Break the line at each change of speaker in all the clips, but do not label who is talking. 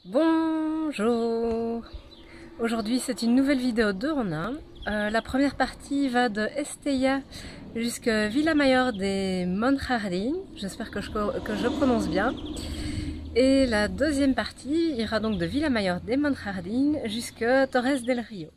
Bonjour! Aujourd'hui c'est une nouvelle vidéo de en un. La première partie va de Estella jusqu'à Villamayor de Monjardin, j'espère que je prononce bien. Et la deuxième partie ira donc de Villamayor de Monjardin jusqu'à Torres del Rio.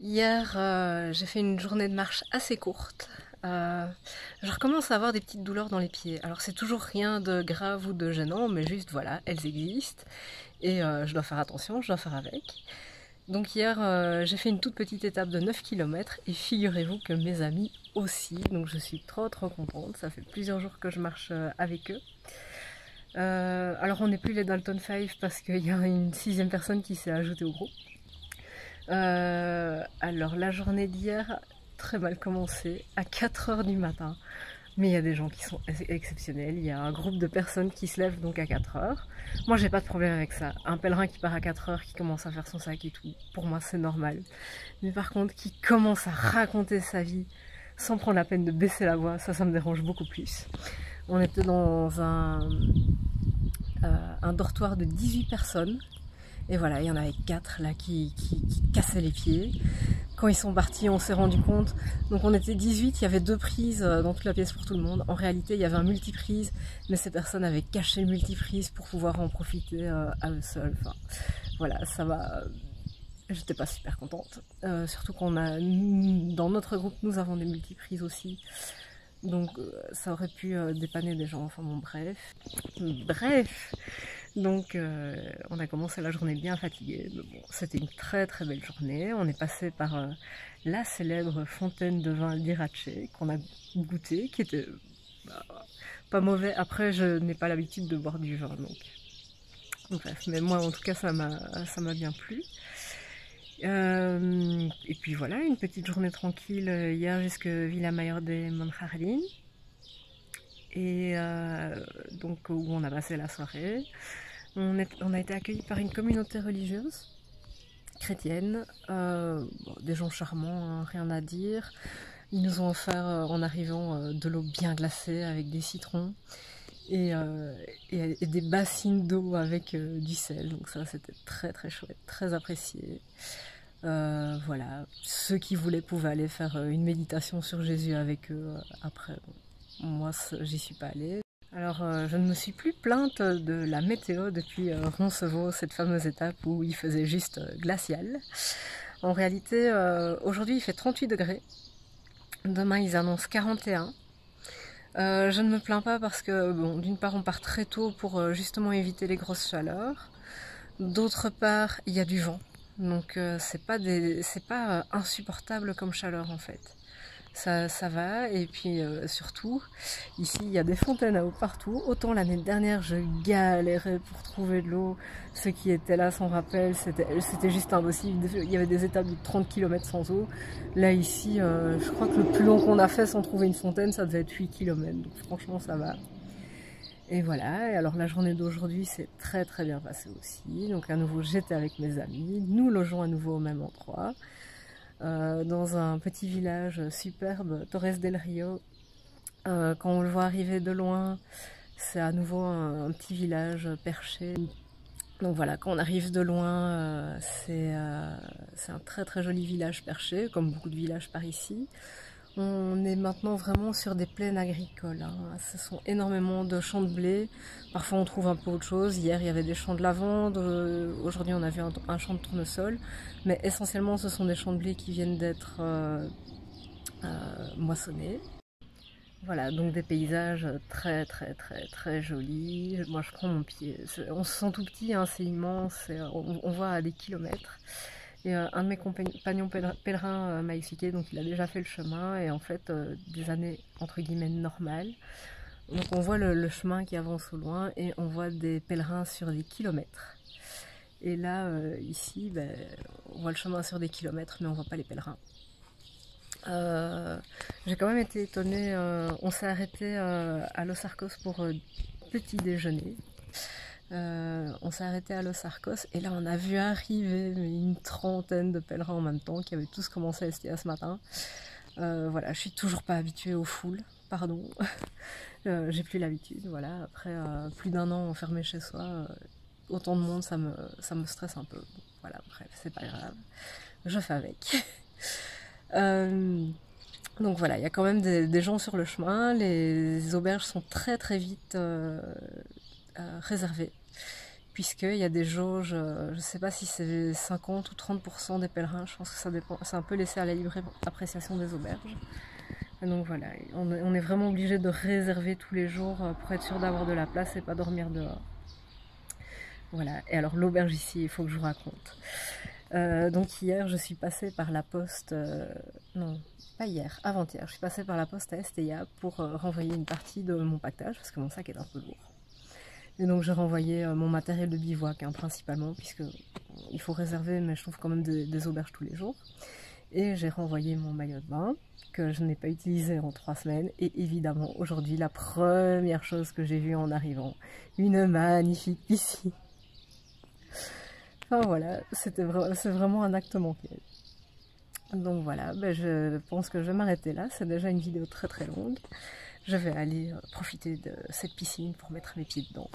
Hier, j'ai fait une journée de marche assez courte. Je recommence à avoir des petites douleurs dans les pieds. Alors c'est toujours rien de grave ou de gênant, mais juste voilà, elles existent. Et je dois faire attention, je dois faire avec. Donc hier, j'ai fait une toute petite étape de 9 km et figurez-vous que mes amis aussi, donc je suis trop contente, ça fait plusieurs jours que je marche avec eux. Alors on n'est plus les Dalton 5 parce qu'il y a une 6e personne qui s'est ajoutée au groupe. Alors la journée d'hier, très mal commencée, à 4 h du matin. Mais il y a des gens qui sont exceptionnels, il y a un groupe de personnes qui se lèvent donc à 4 h. Moi j'ai pas de problème avec ça, un pèlerin qui part à 4 h, qui commence à faire son sac et tout, pour moi c'est normal. Mais par contre qui commence à raconter sa vie sans prendre la peine de baisser la voix, ça me dérange beaucoup plus. On était dans un dortoir de 18 personnes, et voilà, il y en avait 4 là qui cassaient les pieds. Quand ils sont partis, on s'est rendu compte, donc on était 18, il y avait 2 prises dans toute la pièce pour tout le monde. En réalité, il y avait un multiprise, mais ces personnes avaient caché le multiprise pour pouvoir en profiter à eux seuls. Enfin, voilà, ça va. J'étais pas super contente. Surtout qu'on a, dans notre groupe, nous avons des multiprises aussi. Donc ça aurait pu dépanner des gens, enfin bon, bref. Donc on a commencé la journée bien fatiguée, mais bon, c'était une très belle journée. On est passé par la célèbre fontaine de vin d'Irache qu'on a goûté, qui était pas mauvais. Après, je n'ai pas l'habitude de boire du vin, donc bref, mais moi en tout cas ça m'a bien plu. Et puis voilà, une petite journée tranquille hier jusque Villa Mayor de Monjardin. Et donc où on a passé la soirée. On a été accueillis par une communauté religieuse chrétienne, bon, des gens charmants, hein, rien à dire. Ils nous ont offert en arrivant de l'eau bien glacée avec des citrons et des bassines d'eau avec du sel. Donc ça c'était très chouette, très apprécié. Voilà, ceux qui voulaient pouvaient aller faire une méditation sur Jésus avec eux après. Bon, moi j'y suis pas allée. Alors je ne me suis plus plainte de la météo depuis Roncevaux, cette fameuse étape où il faisait juste glacial. En réalité aujourd'hui il fait 38 degrés, demain ils annoncent 41. Je ne me plains pas parce que bon, d'une part on part très tôt pour justement éviter les grosses chaleurs, d'autre part il y a du vent. Donc c'est pas insupportable comme chaleur en fait. Ça va, et puis surtout, ici il y a des fontaines à eau partout. Autant l'année dernière je galérais pour trouver de l'eau, ceux qui étaient là s'en rappellent, c'était juste impossible. Il y avait des étapes de 30 km sans eau. Là ici, je crois que le plus long qu'on a fait sans trouver une fontaine, ça devait être 8 km, donc franchement ça va. Et voilà, et alors la journée d'aujourd'hui s'est très bien passée aussi. Donc à nouveau j'étais avec mes amis, nous logeons à nouveau au même endroit. Dans un petit village superbe, Torres del Rio. Quand on le voit arriver de loin, c'est à nouveau un petit village perché. Donc voilà, quand on arrive de loin, c'est un très joli village perché, comme beaucoup de villages par ici. On est maintenant vraiment sur des plaines agricoles, hein. Ce sont énormément de champs de blé, parfois on trouve un peu autre chose. Hier il y avait des champs de lavande, aujourd'hui on a vu un champ de tournesol, mais essentiellement ce sont des champs de blé qui viennent d'être moissonnés. Voilà, donc des paysages très jolis. Moi je prends mon pied, on se sent tout petit, hein, c'est immense, on voit à des kilomètres. Et un de mes compagnons pèlerins m'a expliqué, donc il a déjà fait le chemin, et en fait des années entre guillemets normales. Donc on voit le chemin qui avance au loin et on voit des pèlerins sur des kilomètres. Et là ici, ben, on voit le chemin sur des kilomètres mais on voit pas les pèlerins. J'ai quand même été étonnée, on s'est arrêté à Los Arcos pour petit déjeuner. On s'est arrêté à Los Arcos et là on a vu arriver une trentaine de pèlerins en même temps qui avaient tous commencé à Estella ce matin. Voilà, je suis toujours pas habituée aux foules, pardon. J'ai plus l'habitude, voilà. Après plus d'1 an enfermé chez soi, autant de monde ça me stresse un peu. Voilà, bref, c'est pas grave, je fais avec. Donc voilà, il y a quand même des gens sur le chemin, les auberges sont très vite réservées, puisqu'il y a des jauges, je ne sais pas si c'est 50 ou 30% des pèlerins, je pense que ça dépend, c'est un peu laissé à la libre appréciation des auberges. Et donc voilà, on est vraiment obligé de réserver tous les jours pour être sûr d'avoir de la place et pas dormir dehors. Voilà, et alors l'auberge ici, il faut que je vous raconte. Donc hier, je suis passée par la poste, non, pas hier, avant-hier, je suis passée par la poste à Estella pour renvoyer une partie de mon pactage, parce que mon sac est un peu lourd. Et donc j'ai renvoyé mon matériel de bivouac, hein, principalement, puisque il faut réserver, mais je trouve quand même des auberges tous les jours. Et j'ai renvoyé mon maillot de bain, que je n'ai pas utilisé en 3 semaines. Et évidemment, aujourd'hui, la première chose que j'ai vue en arrivant, une magnifique piscine. Enfin voilà, c'est vraiment un acte manqué. Donc voilà, ben je pense que je vais m'arrêter là, c'est déjà une vidéo très très longue. Je vais aller profiter de cette piscine pour mettre mes pieds dedans.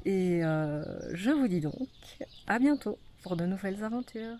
Et je vous dis donc à bientôt pour de nouvelles aventures.